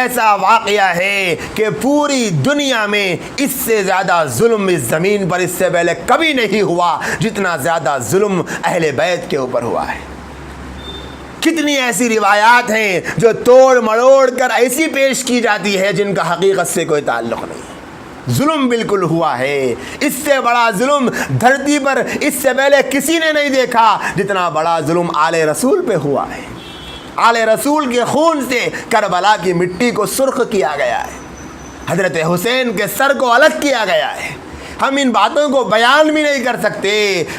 ایسا واقعہ ہے کہ پوری دنیا میں اس سے زیادہ ظلم اس زمین پر اس سے پہلے کبھی نہیں ہوا جتنا زیادہ ظلم اہل بیت کے اوپر ہوا ہے۔ کتنی ایسی روایات ہیں جو توڑ مڑوڑ کر ایسی پیش کی جاتی ہے جن کا حقیقت سے کوئی تعلق نہیں۔ ظلم بالکل ہوا ہے، اس سے بڑا ظلم دھرتی پر اس سے پہلے کسی نے نہیں دیکھا جتنا بڑا ظلم آل رسول پہ ہوا ہے۔ آل رسول کے خون سے کربلا کی مٹی کو سرخ کیا گیا ہے، حضرت حسین کے سر کو الگ کیا گیا ہے۔ ہم ان باتوں کو بیان بھی نہیں کر سکتے،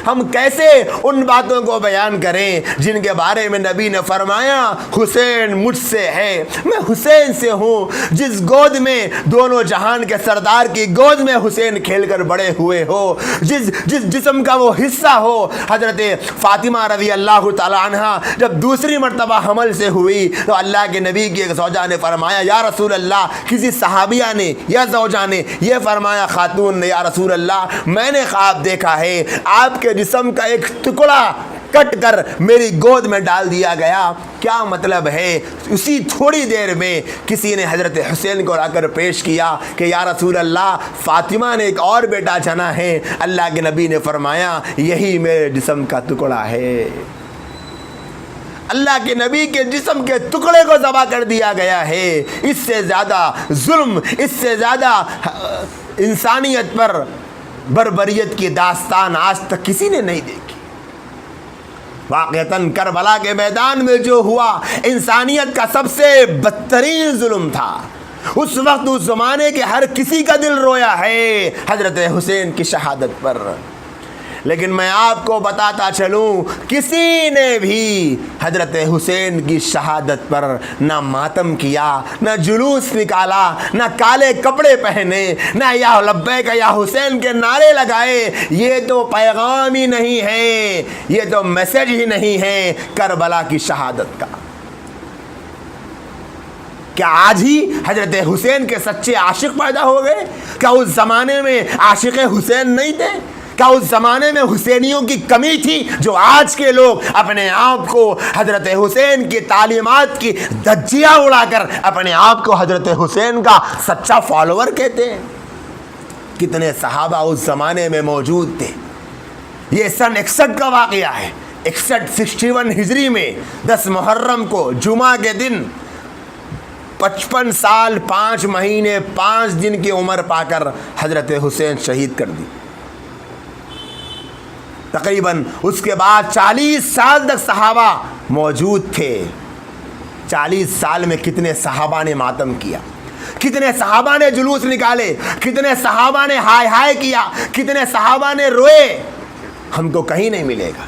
ہم کیسے ان باتوں کو بیان کریں جن کے بارے میں نبی نے فرمایا حسین مجھ سے ہے، میں حسین سے ہوں۔ جس گود میں دونوں جہان کے سردار کی گود میں حسین کھیل کر بڑے ہوئے ہو، جس جسم کا وہ حصہ ہو، حضرت فاطمہ رضی اللہ تعالی عنہ جب دوسری مرتبہ حمل سے ہوئی تو اللہ کے نبی کی ایک زوجہ نے فرمایا یا رسول اللہ، کسی صحابیہ نے یا زوجہ نے یہ فرمایا خاتون نے یا رسول اللہ میں نے خواب دیکھا ہے آپ کے جسم کا ایک ٹکڑا کٹ کر میری گود میں ڈال دیا گیا، کیا مطلب ہے؟ اسی تھوڑی دیر میں کسی نے حضرت حسین کو لا کر پیش کیا کہ یا رسول اللہ فاطمہ نے ایک اور بیٹا جنا ہے۔ اللہ کے نبی نے فرمایا یہی میرے جسم کا ٹکڑا ہے۔ اللہ کے نبی کے جسم کے ٹکڑے کو ذبح کر دیا گیا ہے۔ اس سے زیادہ ظلم، اس سے زیادہ انسانیت پر بربریت کی داستان آج تک کسی نے نہیں دیکھی۔ واقعتاً کربلا کے میدان میں جو ہوا انسانیت کا سب سے بدترین ظلم تھا۔ اس وقت اس زمانے کے ہر کسی کا دل رویا ہے حضرت حسین کی شہادت پر، لیکن میں آپ کو بتاتا چلوں کسی نے بھی حضرت حسین کی شہادت پر نہ ماتم کیا، نہ جلوس نکالا، نہ کالے کپڑے پہنے، نہ یا لبیک یا حسین کے نعرے لگائے۔ یہ تو پیغام ہی نہیں ہے، یہ تو میسج ہی نہیں ہے کربلا کی شہادت کا۔ کیا آج ہی حضرت حسین کے سچے عاشق پیدا ہو گئے؟ کیا اس زمانے میں عاشق حسین نہیں تھے؟ کیا اس زمانے میں حسینیوں کی کمی تھی جو آج کے لوگ اپنے آپ کو حضرت حسین کی تعلیمات کی دھجیاں اڑا کر اپنے آپ کو حضرت حسین کا سچا فالوور کہتے ہیں؟ کتنے صحابہ اس زمانے میں موجود تھے۔ یہ سن 61 کا واقعہ ہے۔ 61 ہجری میں 10 محرم کو جمعہ کے دن 55 سال 5 مہینے 5 دن کی عمر پا کر حضرت حسین شہید کر دی۔ تقریباً اس کے بعد 40 سال تک صحابہ موجود تھے۔ 40 سال میں کتنے صحابہ نے ماتم کیا، کتنے صحابہ نے جلوس نکالے، کتنے صحابہ نے ہائے ہائے کیا، کتنے صحابہ نے روئے، ہم کو کہیں نہیں ملے گا۔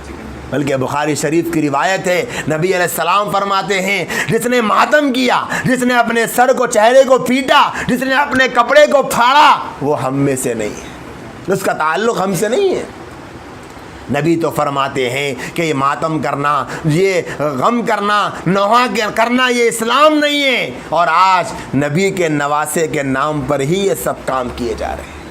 بلکہ بخاری شریف کی روایت ہے نبی علیہ السلام فرماتے ہیں جس نے ماتم کیا، جس نے اپنے سر کو چہرے کو پیٹا، جس نے اپنے کپڑے کو پھاڑا وہ ہم میں سے نہیں ہے، اس کا تعلق ہم سے نہیں ہے۔ نبی تو فرماتے ہیں کہ یہ ماتم کرنا، یہ غم کرنا، نوحہ کرنا یہ اسلام نہیں ہے، اور آج نبی کے نواسے کے نام پر ہی یہ سب کام کیے جا رہے ہیں۔